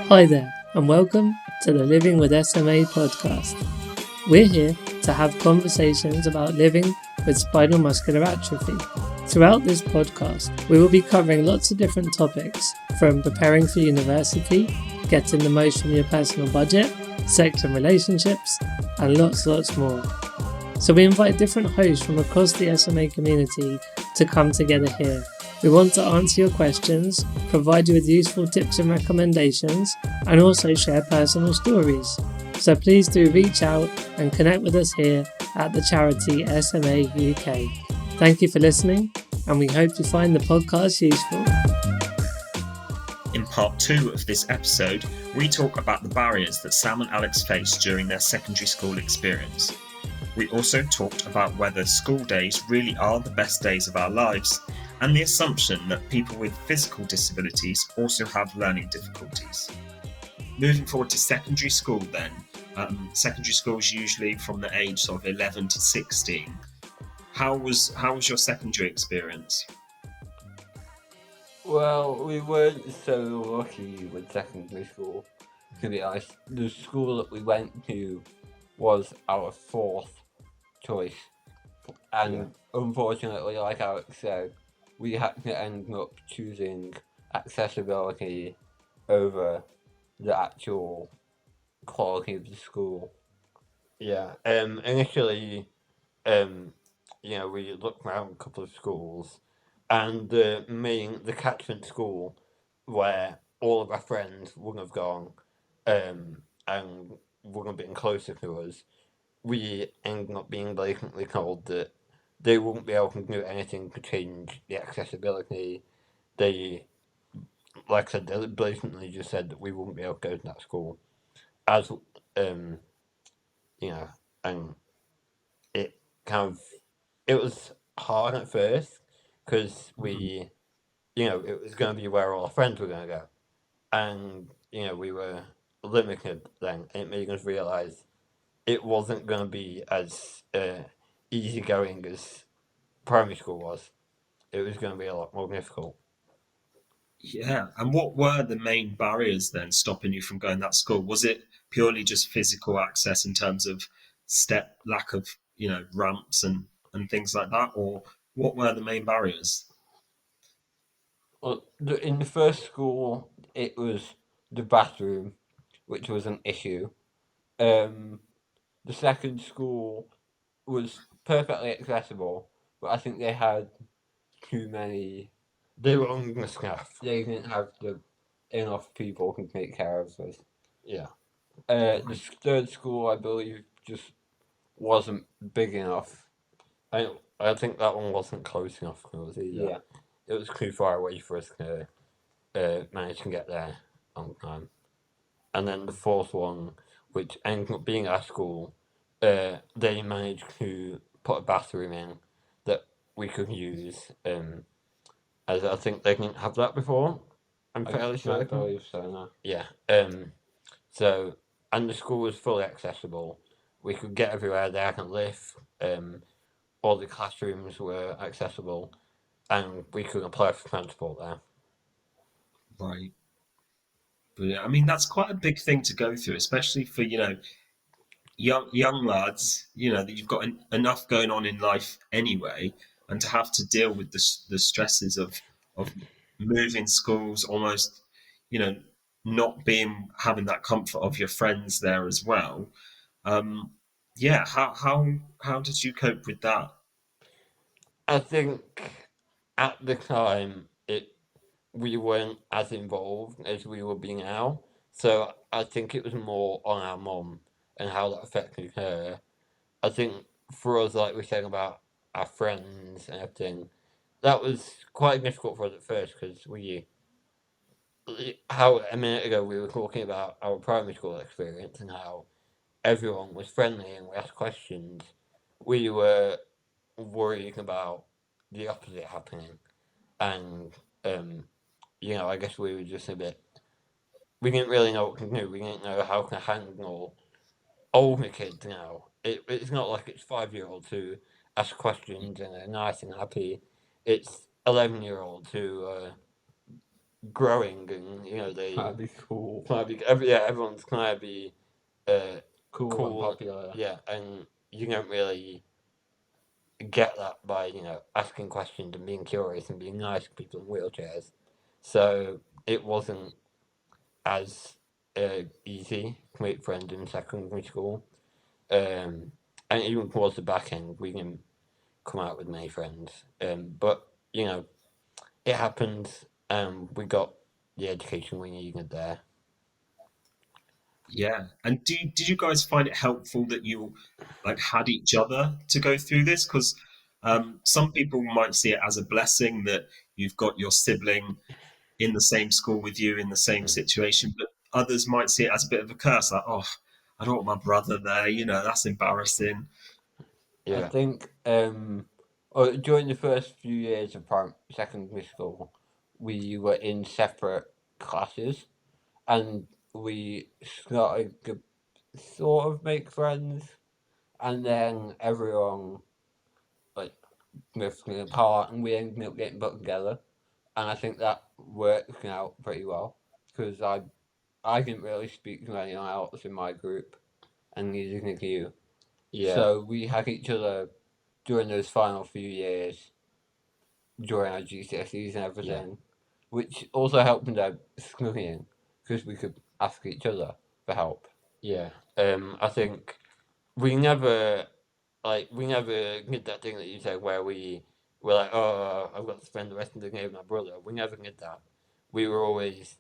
Hi there, and welcome to the Living with SMA podcast. We're here to have conversations about living with spinal muscular atrophy. Throughout this podcast, we will be covering lots of different topics, from preparing for university, getting the most from your personal budget, sex and relationships, and lots more. So we invite different hosts from across the SMA community to come together here. We want to answer your questions, provide you with useful tips and recommendations, and also share personal stories. So please do reach out and connect with us here at the charity SMA UK. Thank you for listening, and we hope you find the podcast useful. In part 2 of this episode, we talk about the barriers that Sam and Alex faced during their secondary school experience. We also talked about whether school days really are the best days of our lives, and the assumption that people with physical disabilities also have learning difficulties. Moving forward to secondary school then, secondary school is usually from the age of 11 to 16. How was your secondary experience? Well, we weren't so lucky with secondary school, to be honest. The school that we went to was our fourth choice. And unfortunately, like Alex said, we had to end up choosing accessibility over the actual quality of the school. Yeah. Initially, we looked around a couple of schools, and the catchment school where all of our friends would have gone, and would have been closer to us, we ended up being blatantly told that they wouldn't be able to do anything to change the accessibility. They, like I said, they blatantly just said that we wouldn't be able to go to that school. As, and it it was hard at first, because it was going to be where all our friends were going to go. And, we were limited then. It made us realise it wasn't going to be as easygoing as primary school was. It was going to be a lot more difficult. Yeah, and what were the main barriers then stopping you from going to that school? Was it purely just physical access in terms of lack of, ramps and things like that, or what were the main barriers? Well, in the first school, it was the bathroom, which was an issue. The second school was perfectly accessible, but I think they had too many. They were understaffed. They didn't have enough people who take care of us. Yeah. The third school, I believe, just wasn't big enough. I think that one wasn't close enough for us either. Yeah. It was too far away for us to manage to get there on time. And then the fourth one, which ended up being our school, they managed to put a bathroom in that we could use. As I think they didn't have that before. I'm fairly certain. I believe so, no. Yeah. So, and the school was fully accessible. We could get everywhere there and live. All the classrooms were accessible, and we could apply for transport there. Right. But I mean, that's quite a big thing to go through, especially for, young lads, that you've got enough going on in life anyway, and to have to deal with the stresses of moving schools, almost, not having that comfort of your friends there as well. Yeah, how did you cope with that? I think at the time we weren't as involved as we will be now. So I think it was more on our mum and how that affected her. I think for us, like we said about our friends and everything, that was quite difficult for us at first, because how a minute ago we were talking about our primary school experience and how everyone was friendly and we asked questions. We were worried about the opposite happening, and I guess we were just a bit. We didn't really know what to do. We didn't know how to handle older kids now. It's not like it's 5-year-olds who ask questions and are nice and happy. It's 11-year-olds who growing, and they That'd be cool. kind of be everyone's kind of be uh, Cool and popular. yeah, and you don't really get that by asking questions and being curious and being nice to people in wheelchairs. So it wasn't as easy to make friends in secondary school. And even towards the back end, we didn't come out with many friends. But it happened. We got the education we needed there. Yeah. And did you guys find it helpful that you like had each other to go through this? Because some people might see it as a blessing that you've got your sibling in the same school with you in the same Mhm. situation, but others might see it as a bit of a curse, like, oh, I don't want my brother there, that's embarrassing. I Yeah. think During the first few years of secondary school, we were in separate classes, and we started to sort of make friends, and then everyone like drifting apart, and we ended up getting put together. And I think that worked out pretty well because I didn't really speak to anyone else in my group, and neither did you. yeah. So we had each other during those final few years during our GCSEs and everything, which also helped in their studying because we could ask each other for help. Yeah. I think we never we never did that thing that you said where we were like, oh, I've got to spend the rest of the day with my brother. We never did that. We were always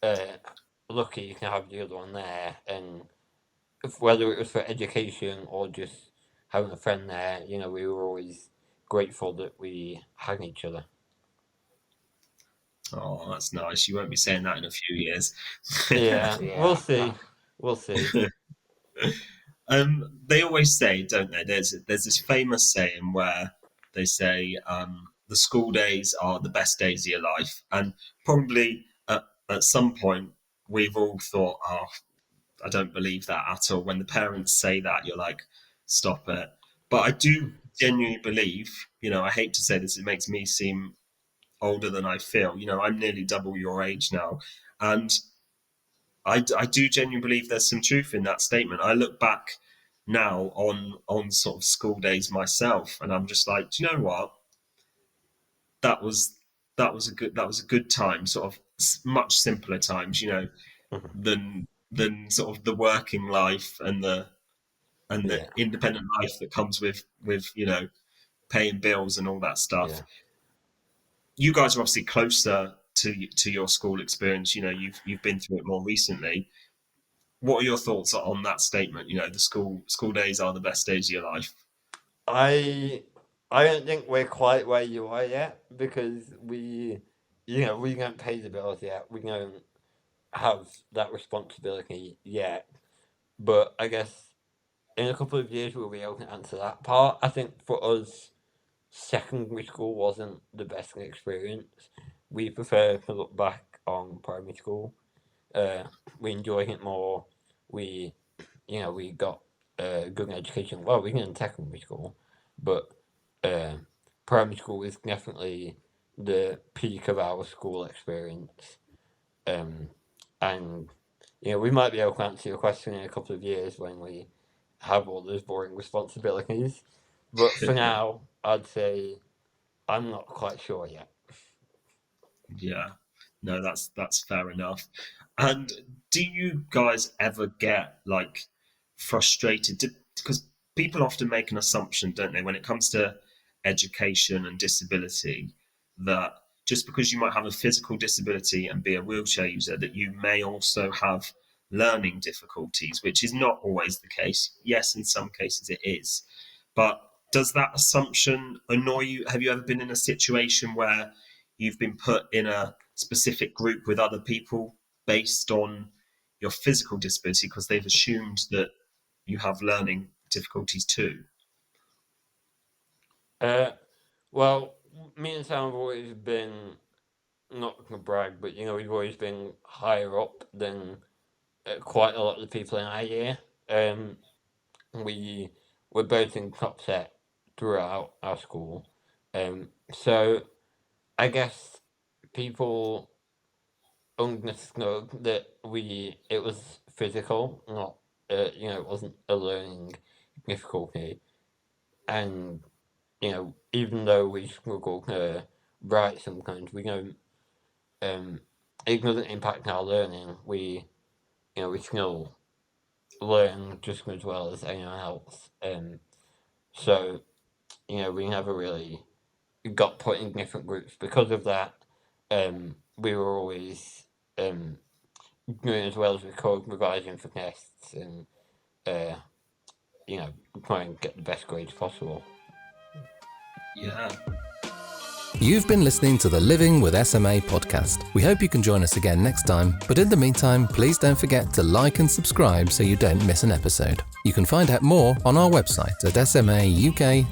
uh, lucky to have the other one there, and whether it was for education or just having a friend there, we were always grateful that we had each other. Oh, that's nice. You won't be saying that in a few years. Yeah, we'll Yeah. see. We'll see. They always say, don't they? There's this famous saying where they say the school days are the best days of your life, and probably at some point we've all thought, oh, I don't believe that at all. When the parents say that, you're like, stop it. But I do genuinely believe, I hate to say this, it makes me seem older than I feel. I'm nearly double your age now, and I do genuinely believe there's some truth in that statement. I look back now on sort of school days myself, and I'm just like, do you know what? That was that was a good time, sort of much simpler times, Mhm. than sort of the working life and the Yeah, independent life that comes with paying bills and all that stuff. yeah. You guys are obviously closer to your school experience. You've been through it more recently. What are your thoughts on that statement? The school days are the best days of your life. I I don't think we're quite where you are yet because we don't pay the bills yet. We don't have that responsibility yet. But I guess in a couple of years we'll be able to answer that part. I think for us, secondary school wasn't the best experience. We prefer to look back on primary school. Uh, we enjoyed it more. We we got a good education. Well, we didn't in secondary school, but uh, primary school is definitely the peak of our school experience. Um, and we might be able to answer your question in a couple of years when we have all those boring responsibilities. But for now, I'd say I'm not quite sure yet. Yeah, no, that's fair enough. And do you guys ever get like frustrated? Because people often make an assumption, don't they, when it comes to education and disability, that just because you might have a physical disability and be a wheelchair user, that you may also have learning difficulties, which is not always the case. Yes, in some cases it is. But does that assumption annoy you? Have you ever been in a situation where you've been put in a specific group with other people based on your physical disability because they've assumed that you have learning difficulties too? Uh, well, me and Sam have always been not to brag, but we've always been higher up than quite a lot of the people in our year. Um, we were both in top set throughout our school. So I guess people. understood that it was physical, not it wasn't a learning difficulty, and even though we struggle to write sometimes, we don't. It doesn't impact our learning. We still learn just as well as anyone else. So we never really got put in different groups because of that. We were always doing as well as we could, revising for tests, and trying to get the best grades possible. Yeah. You've been listening to the Living with SMA podcast. We hope you can join us again next time, but in the meantime, please don't forget to like and subscribe so you don't miss an episode. You can find out more on our website at smauk.org.uk.